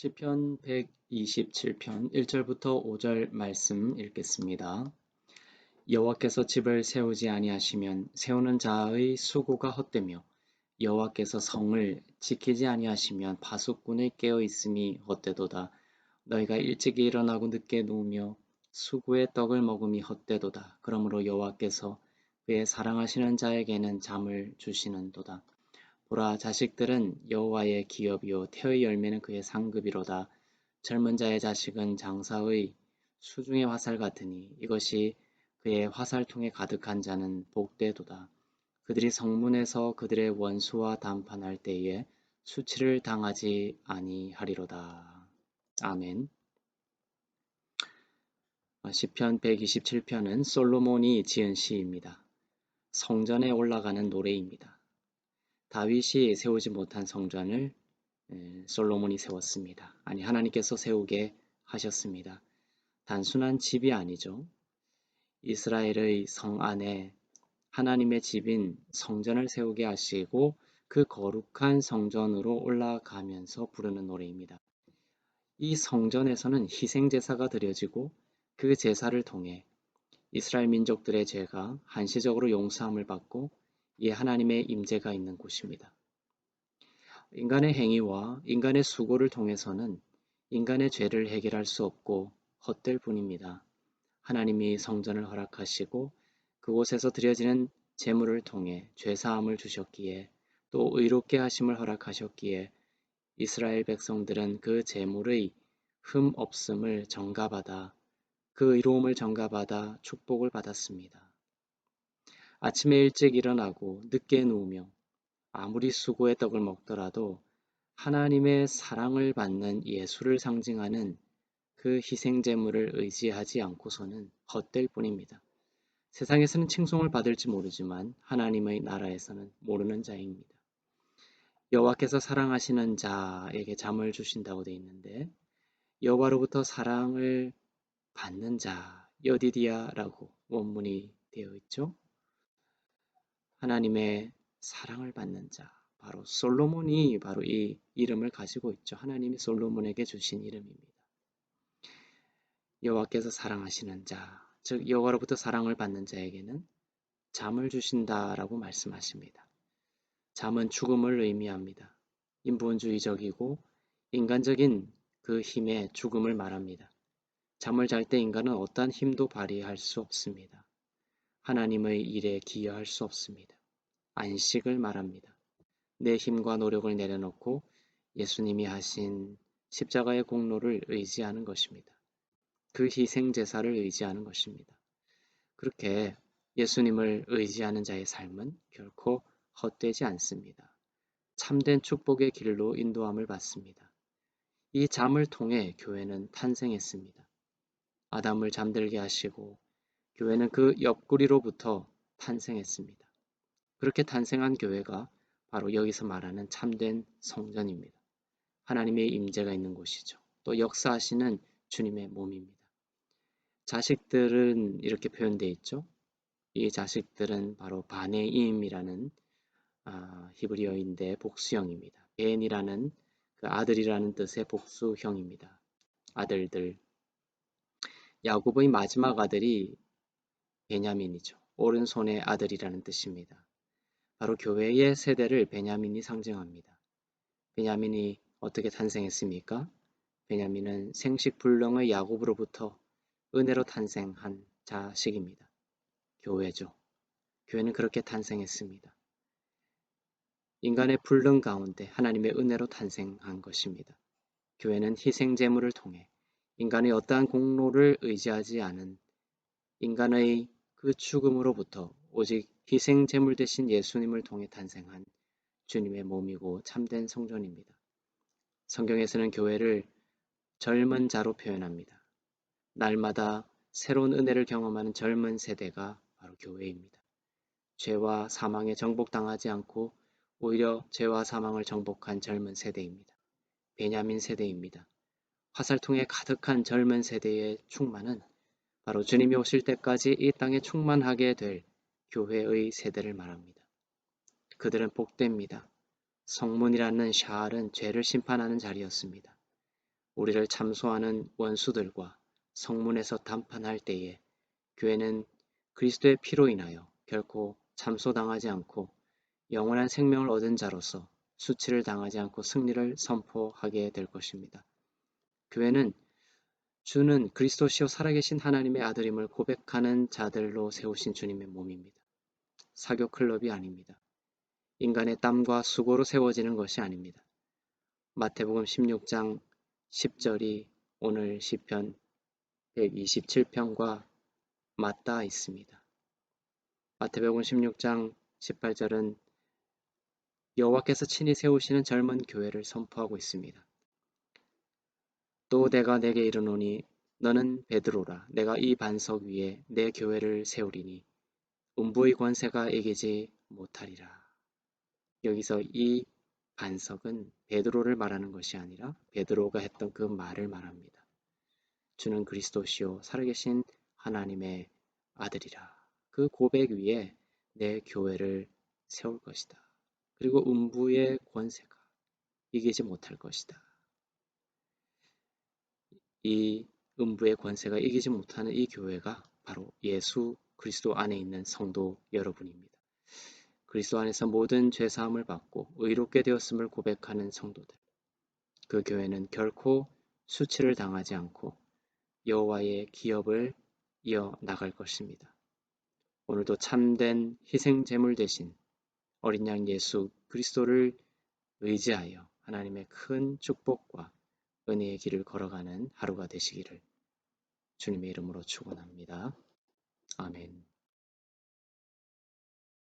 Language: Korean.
시편 127편 1절부터 5절 말씀 읽겠습니다. 여호와께서 집을 세우지 아니하시면 세우는 자의 수고가 헛되며 여호와께서 성을 지키지 아니하시면 파수꾼의 깨어 있음이 헛되도다. 너희가 일찍 일어나고 늦게 누우며 수구의 떡을 먹음이 헛되도다. 그러므로 여호와께서 그의 사랑하시는 자에게는 잠을 주시는도다. 보라, 자식들은 여호와의 기업이요 태의 열매는 그의 상급이로다. 젊은 자의 자식은 장사의 수중의 화살 같으니 이것이 그의 화살통에 가득한 자는 복되도다. 그들이 성문에서 그들의 원수와 담판할 때에 수치를 당하지 아니하리로다. 아멘. 시편 127편은 솔로몬이 지은 시입니다. 성전에 올라가는 노래입니다. 다윗이 세우지 못한 성전을 솔로몬이 세웠습니다. 아니, 하나님께서 세우게 하셨습니다. 단순한 집이 아니죠. 이스라엘의 성 안에 하나님의 집인 성전을 세우게 하시고 그 거룩한 성전으로 올라가면서 부르는 노래입니다. 이 성전에서는 희생제사가 드려지고 그 제사를 통해 이스라엘 민족들의 죄가 한시적으로 용서함을 받고 이에 하나님의 임재가 있는 곳입니다. 인간의 행위와 인간의 수고를 통해서는 인간의 죄를 해결할 수 없고 헛될 뿐입니다. 하나님이 성전을 허락하시고 그곳에서 드려지는 제물을 통해 죄사함을 주셨기에 또 의롭게 하심을 허락하셨기에 이스라엘 백성들은 그 제물의 흠 없음을 전가받아 그 의로움을 전가받아 축복을 받았습니다. 아침에 일찍 일어나고 늦게 누우며 아무리 수고의 떡을 먹더라도 하나님의 사랑을 받는 예수를 상징하는 그 희생제물을 의지하지 않고서는 헛될 뿐입니다. 세상에서는 칭송을 받을지 모르지만 하나님의 나라에서는 모르는 자입니다. 여호와께서 사랑하시는 자에게 잠을 주신다고 되어 있는데 여호와로부터 사랑을 받는 자, 여디디아라고 원문이 되어 있죠. 하나님의 사랑을 받는 자, 바로 솔로몬이 바로 이 이름을 가지고 있죠. 하나님이 솔로몬에게 주신 이름입니다. 여호와께서 사랑하시는 자, 즉 여호와로부터 사랑을 받는 자에게는 잠을 주신다라고 말씀하십니다. 잠은 죽음을 의미합니다. 인본주의적이고 인간적인 그 힘의 죽음을 말합니다. 잠을 잘 때 인간은 어떠한 힘도 발휘할 수 없습니다. 하나님의 일에 기여할 수 없습니다. 안식을 말합니다. 내 힘과 노력을 내려놓고 예수님이 하신 십자가의 공로를 의지하는 것입니다. 그 희생 제사를 의지하는 것입니다. 그렇게 예수님을 의지하는 자의 삶은 결코 헛되지 않습니다. 참된 축복의 길로 인도함을 받습니다. 이 잠을 통해 교회는 탄생했습니다. 아담을 잠들게 하시고 교회는 그 옆구리로부터 탄생했습니다. 그렇게 탄생한 교회가 바로 여기서 말하는 참된 성전입니다. 하나님의 임재가 있는 곳이죠. 또 역사하시는 주님의 몸입니다. 자식들은 이렇게 표현되어 있죠. 이 자식들은 바로 바네임이라는 히브리어인데 복수형입니다. 벤이라는 그 아들이라는 뜻의 복수형입니다. 아들들. 야곱의 마지막 아들이 베냐민이죠. 오른손의 아들이라는 뜻입니다. 바로 교회의 세대를 베냐민이 상징합니다. 베냐민이 어떻게 탄생했습니까? 베냐민은 생식불능의 야곱으로부터 은혜로 탄생한 자식입니다. 교회죠. 교회는 그렇게 탄생했습니다. 인간의 불능 가운데 하나님의 은혜로 탄생한 것입니다. 교회는 희생제물을 통해 인간의 어떠한 공로를 의지하지 않은 인간의 그 죽음으로부터 오직 희생제물 대신 예수님을 통해 탄생한 주님의 몸이고 참된 성전입니다. 성경에서는 교회를 젊은 자로 표현합니다. 날마다 새로운 은혜를 경험하는 젊은 세대가 바로 교회입니다. 죄와 사망에 정복당하지 않고 오히려 죄와 사망을 정복한 젊은 세대입니다. 베냐민 세대입니다. 화살통에 가득한 젊은 세대의 충만은 바로 주님이 오실 때까지 이 땅에 충만하게 될 교회의 세대를 말합니다. 그들은 복됩니다. 성문이라는 샤알은 죄를 심판하는 자리였습니다. 우리를 참소하는 원수들과 성문에서 담판할 때에 교회는 그리스도의 피로 인하여 결코 참소당하지 않고 영원한 생명을 얻은 자로서 수치를 당하지 않고 승리를 선포하게 될 것입니다. 교회는 주는 그리스도시요 살아계신 하나님의 아들임을 고백하는 자들로 세우신 주님의 몸입니다. 사교 클럽이 아닙니다. 인간의 땀과 수고로 세워지는 것이 아닙니다. 마태복음 16장 10절이 오늘 시편 127편과 맞닿아 있습니다. 마태복음 16장 18절은 여호와께서 친히 세우시는 젊은 교회를 선포하고 있습니다. 또 내가 내게 이르노니 너는 베드로라. 내가 이 반석 위에 내 교회를 세우리니 음부의 권세가 이기지 못하리라. 여기서 이 반석은 베드로를 말하는 것이 아니라 베드로가 했던 그 말을 말합니다. 주는 그리스도시요 살아계신 하나님의 아들이라. 그 고백 위에 내 교회를 세울 것이다. 그리고 음부의 권세가 이기지 못할 것이다. 이 음부의 권세가 이기지 못하는 이 교회가 바로 예수 그리스도 안에 있는 성도 여러분입니다. 그리스도 안에서 모든 죄사함을 받고 의롭게 되었음을 고백하는 성도들. 그 교회는 결코 수치를 당하지 않고 여호와의 기업을 이어나갈 것입니다. 오늘도 참된 희생 제물 대신 어린 양 예수 그리스도를 의지하여 하나님의 큰 축복과 은혜의 길을 걸어가는 하루가 되시기를 주님의 이름으로 축원합니다. 아멘.